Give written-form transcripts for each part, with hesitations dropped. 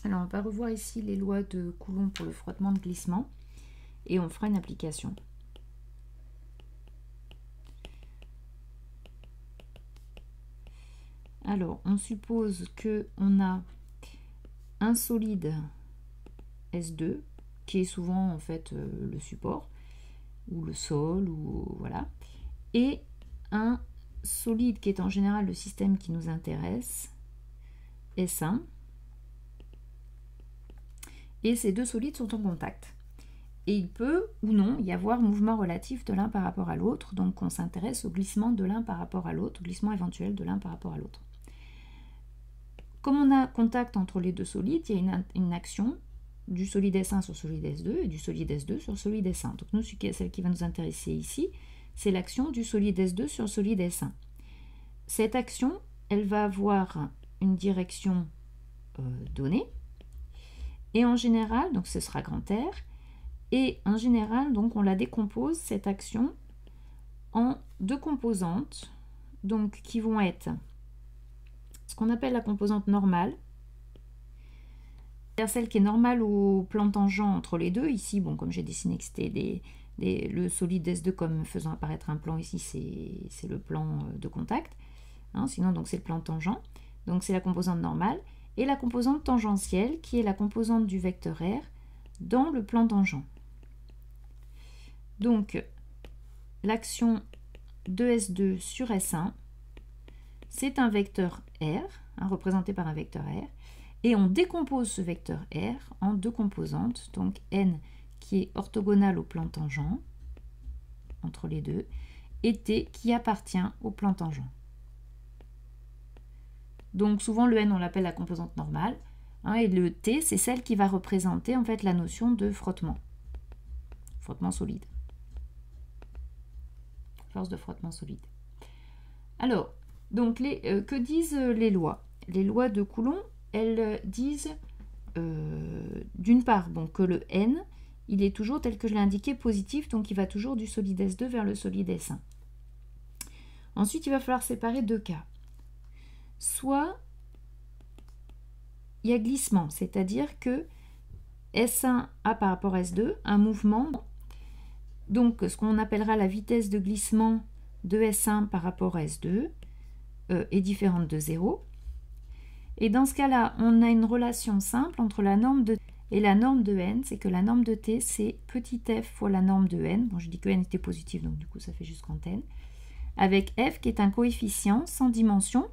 Alors, on va revoir ici les lois de Coulomb pour le frottement de glissement et on fera une application. Alors, on suppose qu'on a un solide S2 qui est souvent en fait le support ou le sol ou voilà, et un solide qui est en général le système qui nous intéresse, S1, et ces deux solides sont en contact. Et il peut ou non y avoir mouvement relatif de l'un par rapport à l'autre, donc on s'intéresse au glissement de l'un par rapport à l'autre, glissement éventuel de l'un par rapport à l'autre. Comme on a contact entre les deux solides, il y a une action du solide S1 sur solide S2 et du solide S2 sur solide S1. Donc nous, celle qui va nous intéresser ici, c'est l'action du solide S2 sur solide S1. Cette action, elle va avoir une direction donnée, et en général, donc ce sera grand R, et en général, donc on la décompose, cette action, en deux composantes, donc qui vont être ce qu'on appelle la composante normale, c'est-à-dire celle qui est normale au plan tangent entre les deux. Ici, bon, comme j'ai dessiné que c'était le solide S2 comme faisant apparaître un plan ici, c'est le plan de contact. Hein, sinon, donc c'est le plan tangent. Donc c'est la composante normale. Et la composante tangentielle, qui est la composante du vecteur R dans le plan tangent. Donc, l'action de S2 sur S1, c'est un vecteur R, hein, représenté par un vecteur R, et on décompose ce vecteur R en deux composantes, donc N qui est orthogonale au plan tangent, entre les deux, et T qui appartient au plan tangent. Donc souvent le N on l'appelle la composante normale, hein, et le T c'est celle qui va représenter en fait la notion de frottement solide, force de frottement solide. Alors, donc que disent les lois? Les lois de Coulomb, elles disent d'une part bon, que le N, il est toujours tel que je l'ai indiqué positif, donc il va toujours du solide S2 vers le solide S1. Ensuite, il va falloir séparer deux cas. Soit il y a glissement, c'est-à-dire que S1 a par rapport à S2 un mouvement, donc ce qu'on appellera la vitesse de glissement de S1 par rapport à S2 est différente de 0. Et dans ce cas-là, on a une relation simple entre la norme de T et la norme de N, c'est que la norme de T, c'est petit f fois la norme de N. Bon, je dis que N était positif, donc du coup, ça fait juste grand N. Avec f qui est un coefficient sans dimension,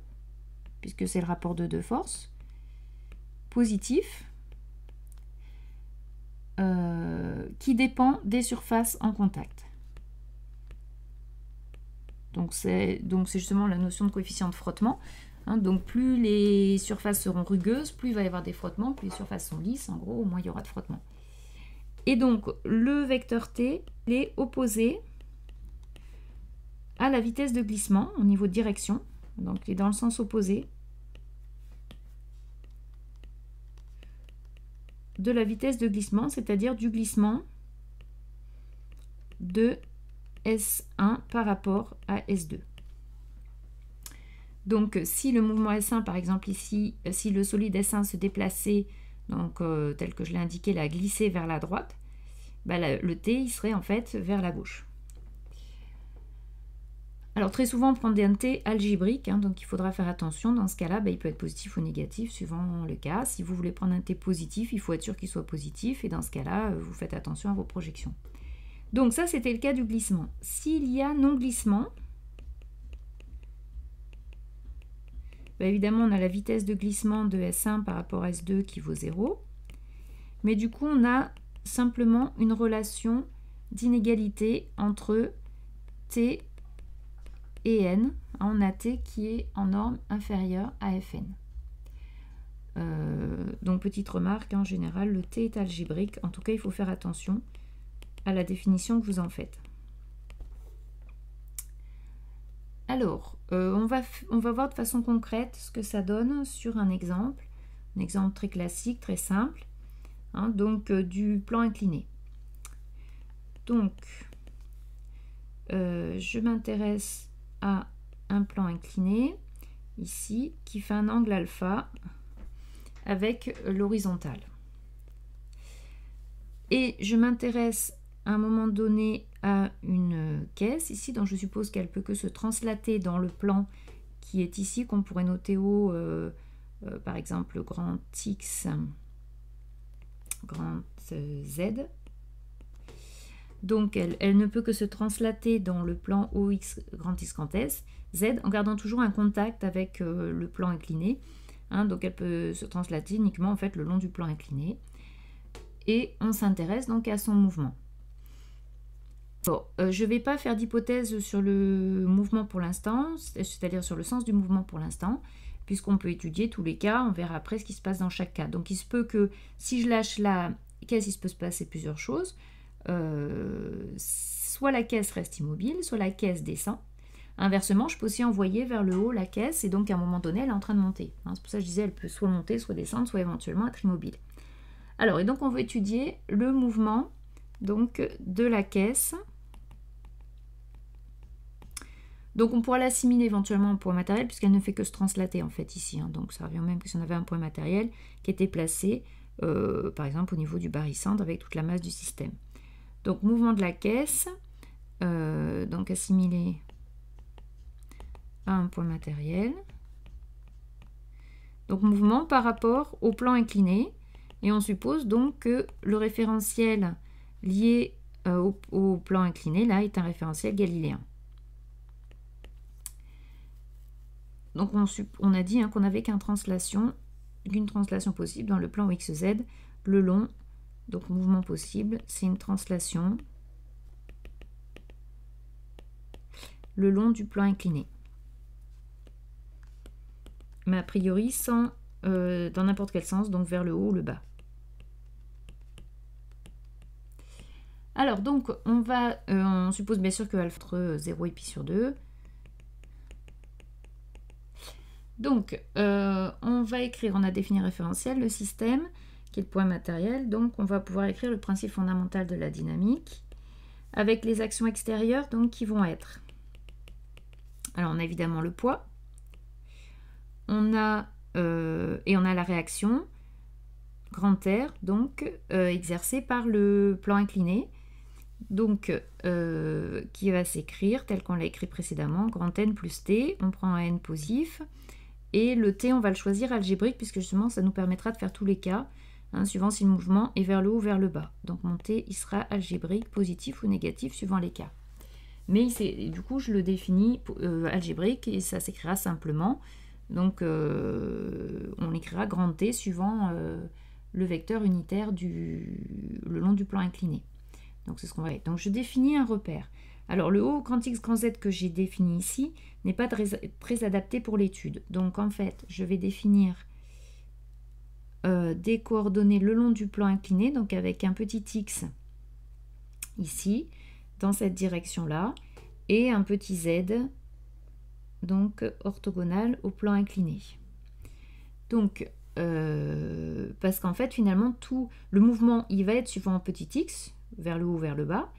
puisque c'est le rapport de deux forces, positif, qui dépend des surfaces en contact. Donc c'est justement la notion de coefficient de frottement. Hein, donc plus les surfaces seront rugueuses, plus il va y avoir des frottements, plus les surfaces sont lisses, en gros, moins il y aura de frottement. Et donc le vecteur T est opposé à la vitesse de glissement au niveau de direction, donc il est dans le sens opposé de la vitesse de glissement, c'est-à-dire du glissement de S1 par rapport à S2. Donc si le mouvement S1, par exemple ici, si le solide S1 se déplaçait, donc tel que je l'ai indiqué, là, glisser vers la droite, bah, le T il serait en fait vers la gauche. Alors très souvent on prend un T algébrique, hein, donc il faudra faire attention. Dans ce cas-là, bah, il peut être positif ou négatif suivant le cas. Si vous voulez prendre un T positif, il faut être sûr qu'il soit positif, et dans ce cas-là, vous faites attention à vos projections. Donc ça, c'était le cas du glissement. S'il y a non-glissement, bah, évidemment, on a la vitesse de glissement de S1 par rapport à S2 qui vaut 0. Mais du coup, on a simplement une relation d'inégalité entre T et N. On a T qui est en norme inférieure à Fn. Donc, petite remarque, en général, le T est algébrique. En tout cas, il faut faire attention à la définition que vous en faites. Alors, on va voir de façon concrète ce que ça donne sur un exemple très classique, très simple, hein, donc du plan incliné. Donc, je m'intéresse à un plan incliné, ici, qui fait un angle alpha avec l'horizontale. Et je m'intéresse à un moment donné à une caisse ici, dont je suppose qu'elle peut que se translater dans le plan qui est ici, qu'on pourrait noter haut, par exemple grand X, grand Z. Donc elle ne peut que se translater dans le plan OX, grand X, grand S, Z, en gardant toujours un contact avec le plan incliné. Hein, donc elle peut se translater uniquement en fait le long du plan incliné. Et on s'intéresse donc à son mouvement. Bon, je ne vais pas faire d'hypothèse sur le mouvement pour l'instant, c'est-à-dire sur le sens du mouvement pour l'instant, puisqu'on peut étudier tous les cas, on verra après ce qui se passe dans chaque cas. Donc il se peut que si je lâche la caisse, il se peut se passer plusieurs choses. Soit la caisse reste immobile, soit la caisse descend. Inversement, je peux aussi envoyer vers le haut la caisse, et donc à un moment donné, elle est en train de monter. Hein, c'est pour ça que je disais, elle peut soit monter, soit descendre, soit éventuellement être immobile. Alors, et donc on va étudier le mouvement donc, de la caisse. Donc on pourra l'assimiler éventuellement en point matériel, puisqu'elle ne fait que se translater en fait ici. Hein. Donc ça revient même que si on avait un point matériel qui était placé, par exemple au niveau du barycentre avec toute la masse du système. Donc mouvement de la caisse, donc assimilé à un point matériel. Donc mouvement par rapport au plan incliné. Et on suppose donc que le référentiel lié au plan incliné, là, est un référentiel galiléen. Donc on a dit hein, qu'on n'avait qu'une translation possible dans le plan XZ, le long, donc mouvement possible, c'est une translation le long du plan incliné. Mais a priori sans dans n'importe quel sens, donc vers le haut ou le bas. Alors donc on suppose bien sûr que alpha entre 0 et pi sur 2. Donc, on va écrire, on a défini référentiel, le système, qui est le point matériel. Donc, on va pouvoir écrire le principe fondamental de la dynamique, avec les actions extérieures, donc, qui vont être. Alors, on a évidemment le poids. Et on a la réaction, grand R, donc, exercée par le plan incliné. Donc, qui va s'écrire, tel qu'on l'a écrit précédemment, grand N plus T, on prend un N positif. Et le T, on va le choisir algébrique, puisque justement, ça nous permettra de faire tous les cas, hein, suivant si le mouvement est vers le haut ou vers le bas. Donc mon T, il sera algébrique, positif ou négatif, suivant les cas. Mais du coup, je le définis algébrique, et ça s'écrira simplement. Donc, on écrira grand T suivant le vecteur unitaire le long du plan incliné. Donc, c'est ce qu'on va faire. Donc, je définis un repère. Alors, le haut grand X, grand Z que j'ai défini ici n'est pas très adapté pour l'étude. Donc, en fait, je vais définir des coordonnées le long du plan incliné, donc avec un petit x ici, dans cette direction-là, et un petit z, donc orthogonal au plan incliné. Donc, parce qu'en fait, finalement, tout le mouvement, il va être suivant un petit x, vers le haut, vers le bas,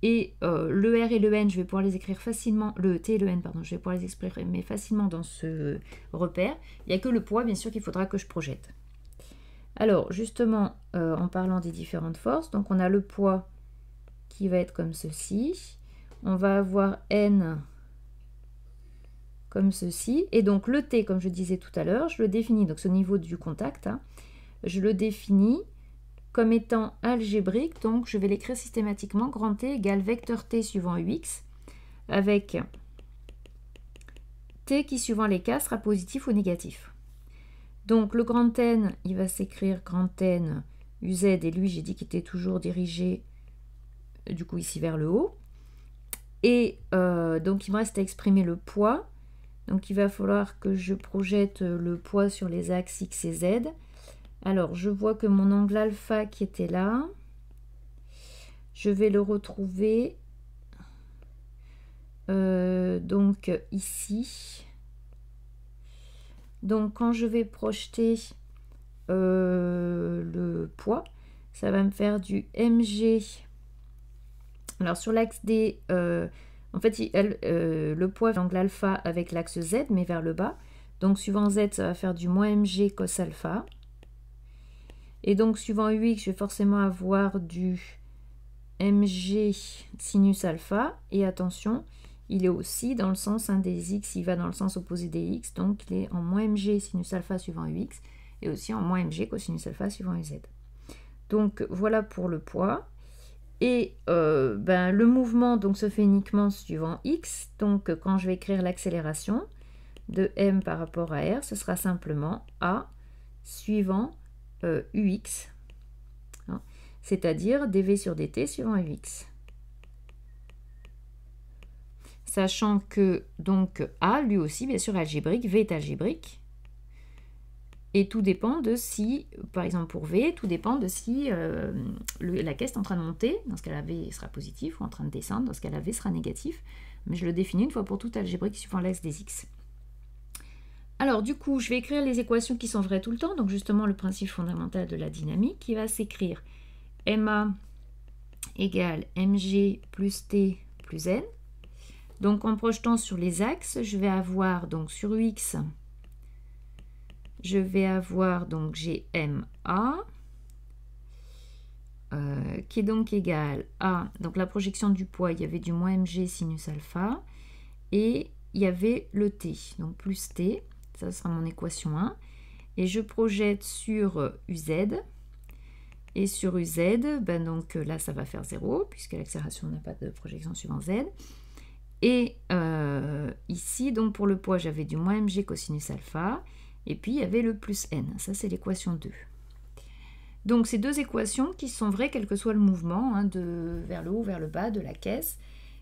et le R et le N, je vais pouvoir les écrire facilement, le T et le N, pardon, je vais pouvoir les exprimer facilement dans ce repère. Il n'y a que le poids, bien sûr, qu'il faudra que je projette. Alors, justement, en parlant des différentes forces, donc on a le poids qui va être comme ceci. On va avoir N comme ceci. Et donc, le T, comme je disais tout à l'heure, je le définis, donc ce niveau du contact, hein, je le définis comme étant algébrique, donc je vais l'écrire systématiquement, grand T égale vecteur T suivant UX, avec T qui suivant les cas sera positif ou négatif. Donc le grand N, il va s'écrire grand N UZ, et lui j'ai dit qu'il était toujours dirigé du coup ici vers le haut. Et donc il me reste à exprimer le poids, donc il va falloir que je projette le poids sur les axes X et Z. Alors, je vois que mon angle alpha qui était là, je vais le retrouver donc ici. Donc, quand je vais projeter le poids, ça va me faire du mg. Alors, sur l'axe D, en fait, le poids l'angle alpha avec l'axe Z, mais vers le bas. Donc, suivant Z, ça va faire du moins mg cos alpha. Et donc, suivant ux, je vais forcément avoir du mg sinus alpha. Et attention, il est aussi dans le sens des x, il va dans le sens opposé des x. Donc, il est en moins mg sinus alpha suivant ux et aussi en moins mg cosinus alpha suivant uz. Donc, voilà pour le poids. Et le mouvement donc, se fait uniquement suivant x. Donc, quand je vais écrire l'accélération de m par rapport à r, ce sera simplement a suivant ux, hein, c'est-à-dire dv sur dt suivant ux. Sachant que donc a, lui aussi, bien sûr, algébrique, v est algébrique. Et tout dépend de si, par exemple pour V, tout dépend de si la caisse est en train de monter, dans ce cas la V sera positif, ou en train de descendre, dans ce cas la V sera négatif. Mais je le définis une fois pour toutes algébrique suivant l'axe des X. Alors du coup, je vais écrire les équations qui sont vraies tout le temps, donc justement le principe fondamental de la dynamique, qui va s'écrire MA égale MG plus T plus N. Donc en projetant sur les axes, je vais avoir donc sur X, je vais avoir donc GMA qui est donc égal à, donc la projection du poids, il y avait du moins mg sinus alpha et il y avait le t, donc plus t, ça sera mon équation 1. Et je projette sur uz, et sur uz, donc là ça va faire 0 puisque l'accélération n'a pas de projection suivant z. Et ici, donc pour le poids, j'avais du moins mg cosinus alpha. Et puis, il y avait le plus n. Ça, c'est l'équation 2. Donc, ces deux équations qui sont vraies, quel que soit le mouvement, hein, de vers le haut, vers le bas de la caisse.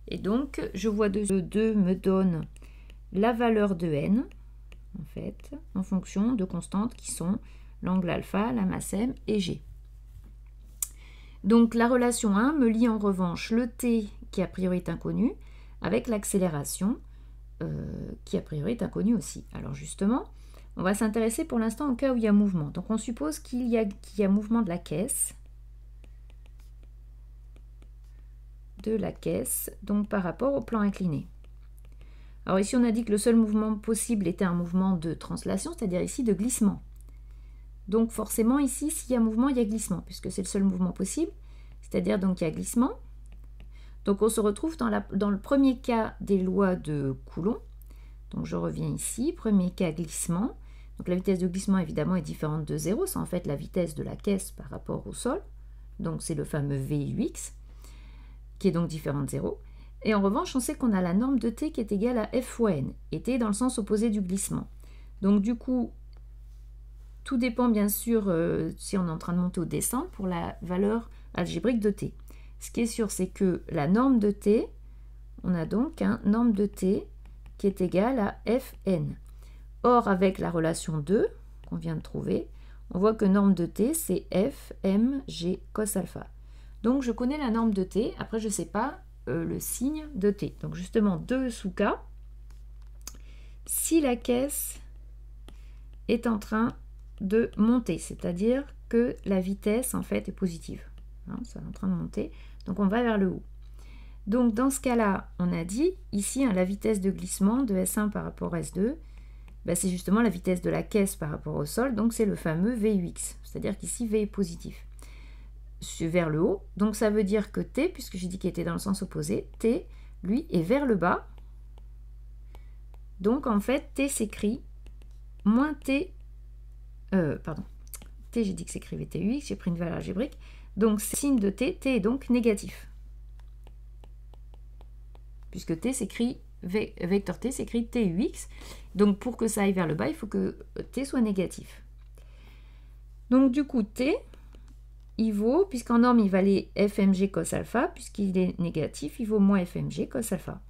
Et donc, je vois que 2 me donne la valeur de n, en fait, en fonction de constantes qui sont l'angle alpha, la masse m et g. Donc, la relation 1 me lie en revanche le t, qui a priori est inconnu, avec l'accélération, qui a priori est inconnue aussi. Alors, justement, on va s'intéresser pour l'instant au cas où il y a mouvement. Donc on suppose qu'il y a mouvement de la caisse, donc par rapport au plan incliné. Alors ici on a dit que le seul mouvement possible était un mouvement de translation, c'est-à-dire ici de glissement. Donc forcément ici, s'il y a mouvement, il y a glissement, puisque c'est le seul mouvement possible, c'est-à-dire donc il y a glissement. Donc on se retrouve dans le premier cas des lois de Coulomb. Donc je reviens ici, premier cas glissement. Donc la vitesse de glissement évidemment est différente de 0, c'est en fait la vitesse de la caisse par rapport au sol. Donc c'est le fameux Vux qui est donc différent de 0. Et en revanche, on sait qu'on a la norme de t qui est égale à f fois n, et t dans le sens opposé du glissement. Donc du coup, tout dépend bien sûr si on est en train de monter ou descendre pour la valeur algébrique de t. Ce qui est sûr, c'est que la norme de t, on a donc un norme de t qui est égale à fn. Or, avec la relation 2 qu'on vient de trouver, on voit que norme de t, c'est f, m, g, cos alpha. Donc, je connais la norme de t. Après, je ne sais pas le signe de t. Donc, justement, 2 sous k, si la caisse est en train de monter, c'est-à-dire que la vitesse, en fait, est positive. Hein, c'est en train de monter. Donc, on va vers le haut. Donc, dans ce cas-là, on a dit, ici, hein, la vitesse de glissement de S1 par rapport à S2, ben, c'est justement la vitesse de la caisse par rapport au sol, donc c'est le fameux Vux, c'est-à-dire qu'ici V est positif vers le haut, donc ça veut dire que T, puisque j'ai dit qu'il était dans le sens opposé, T, lui, est vers le bas, donc en fait T s'écrit moins T, T j'ai dit que s'écrivait TUX, j'ai pris une valeur algébrique, donc signe de T, T est donc négatif, puisque T s'écrit vecteur T s'écrit TUX. Donc pour que ça aille vers le bas, il faut que T soit négatif. Donc du coup, T, il vaut, puisqu'en norme, il valait FMG cos alpha, puisqu'il est négatif, il vaut moins FMG cos alpha.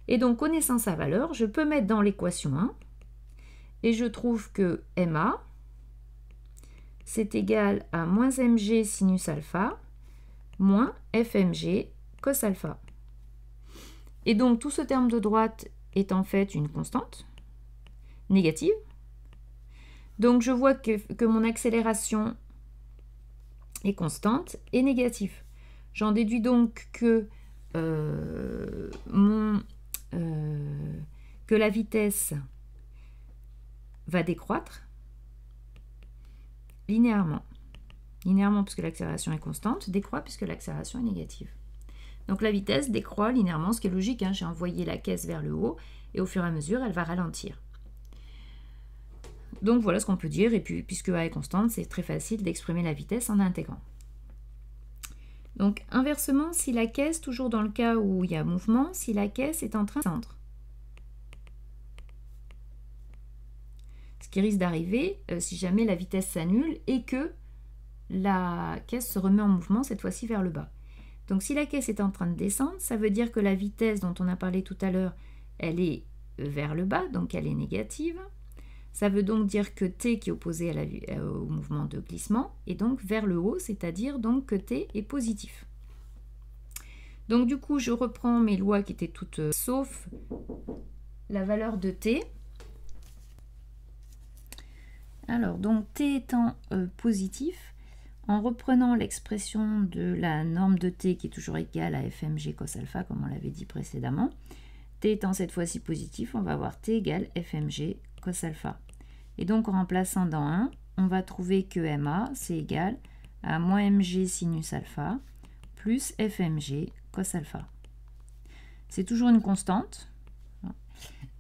Et donc, connaissant sa valeur, je peux mettre dans l'équation 1, et je trouve que MA, c'est égal à moins MG sinus alpha, moins FMG cos alpha. Et donc, tout ce terme de droite est en fait une constante négative. Donc, je vois que mon accélération est constante et négative. J'en déduis donc que, que la vitesse va décroître linéairement. linéairement puisque l'accélération est constante, décroît puisque l'accélération est négative. Donc la vitesse décroît linéairement, ce qui est logique, hein, j'ai envoyé la caisse vers le haut et au fur et à mesure, elle va ralentir. Donc voilà ce qu'on peut dire, et puis puisque A est constante, c'est très facile d'exprimer la vitesse en intégrant. Donc inversement, si la caisse, toujours dans le cas où il y a mouvement, si la caisse est en train de descendre, ce qui risque d'arriver si jamais la vitesse s'annule et que la caisse se remet en mouvement, cette fois-ci vers le bas. Donc si la caisse est en train de descendre, ça veut dire que la vitesse dont on a parlé tout à l'heure, elle est vers le bas, donc elle est négative. Ça veut donc dire que T qui est opposé au mouvement de glissement est donc vers le haut, c'est-à-dire donc que T est positif. Donc du coup, je reprends mes lois qui étaient toutes sauf la valeur de T. Alors, donc T étant positif, en reprenant l'expression de la norme de T qui est toujours égale à FMG cos alpha, comme on l'avait dit précédemment, T étant cette fois-ci positif, on va avoir T égale FMG cos alpha. Et donc en remplaçant dans 1, on va trouver que MA, c'est égal à moins MG sinus alpha plus FMG cos alpha. C'est toujours une constante.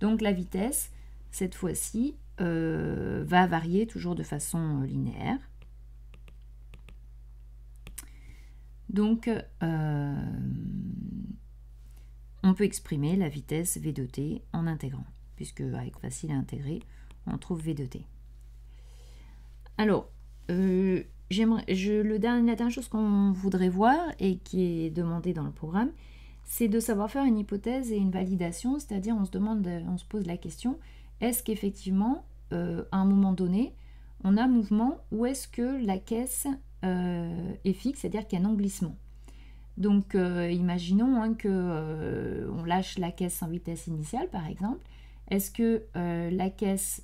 Donc la vitesse, cette fois-ci, va varier toujours de façon linéaire. Donc, on peut exprimer la vitesse V de t en intégrant, puisque avec facile à intégrer, on trouve V de t. Alors, la dernière chose qu'on voudrait voir et qui est demandée dans le programme, c'est de savoir faire une hypothèse et une validation, c'est-à-dire on se pose la question, est-ce qu'effectivement, à un moment donné, on a mouvement ou est-ce que la caisse est fixe, c'est-à-dire qu'il y a un glissement. Donc, imaginons hein, qu'on lâche la caisse en vitesse initiale, par exemple. Est-ce que la caisse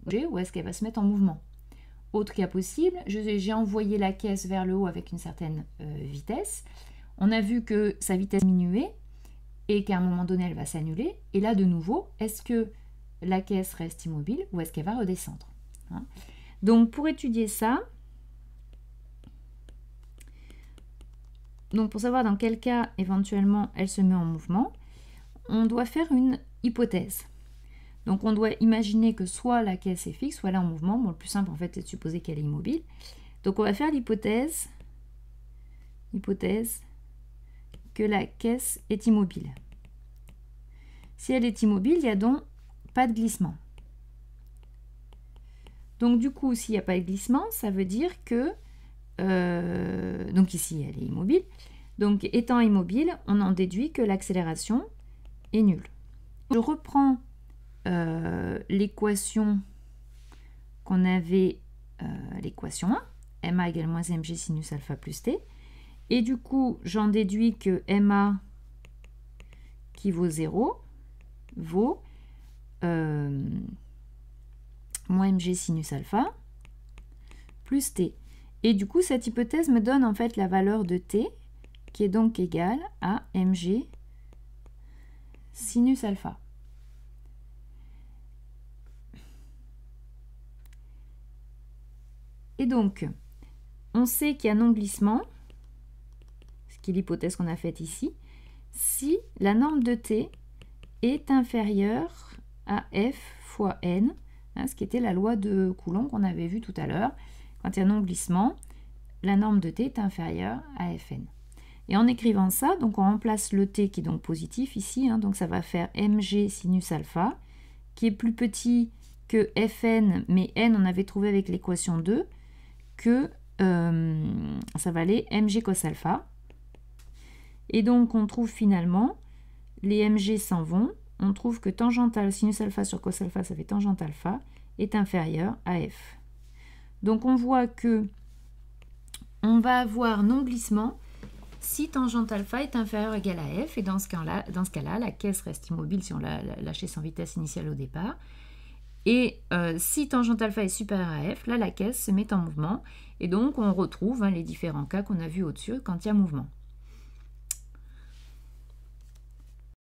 va bouger ou est-ce qu'elle va se mettre en mouvement? Autre cas possible, j'ai envoyé la caisse vers le haut avec une certaine vitesse. On a vu que sa vitesse diminuait et qu'à un moment donné, elle va s'annuler. Et là, de nouveau, est-ce que la caisse reste immobile ou est-ce qu'elle va redescendre, hein? Donc, pour étudier ça, donc pour savoir dans quel cas, éventuellement, elle se met en mouvement, on doit faire une hypothèse. Donc, on doit imaginer que soit la caisse est fixe, soit elle est en mouvement. Bon, le plus simple, en fait, c'est de supposer qu'elle est immobile. Donc, on va faire l'hypothèse que la caisse est immobile. Si elle est immobile, il n'y a donc pas de glissement. Donc du coup, s'il n'y a pas de glissement, ça veut dire que, donc ici elle est immobile, donc étant immobile, on en déduit que l'accélération est nulle. Je reprends l'équation qu'on avait, l'équation 1, MA égale moins MG sinus alpha plus T, et du coup, j'en déduis que MA qui vaut 0 vaut moins mg sinus alpha plus t. Et du coup, cette hypothèse me donne en fait la valeur de t qui est donc égale à mg sinus alpha. Et donc, on sait qu'il y a non-glissement, ce qui est l'hypothèse qu'on a faite ici, si la norme de t est inférieure à f fois n, hein, ce qui était la loi de Coulomb qu'on avait vue tout à l'heure. Quand il y a non-glissement, la norme de t est inférieure à fn. Et en écrivant ça, donc on remplace le t qui est donc positif ici, hein, donc ça va faire mg sinus alpha, qui est plus petit que fn, mais n on avait trouvé avec l'équation 2 que ça valait mg cos alpha. Et donc on trouve finalement, les mg s'en vont, on trouve que tangente sinus alpha sur cos alpha, ça fait tangente alpha, est inférieur à f. Donc on voit que on va avoir non-glissement si tangente alpha est inférieur ou égal à f, et dans ce cas-là, la caisse reste immobile si on l'a lâchée sans vitesse initiale au départ. Et si tangente alpha est supérieur à f, là la caisse se met en mouvement, et donc on retrouve les différents cas qu'on a vus au-dessus quand il y a mouvement.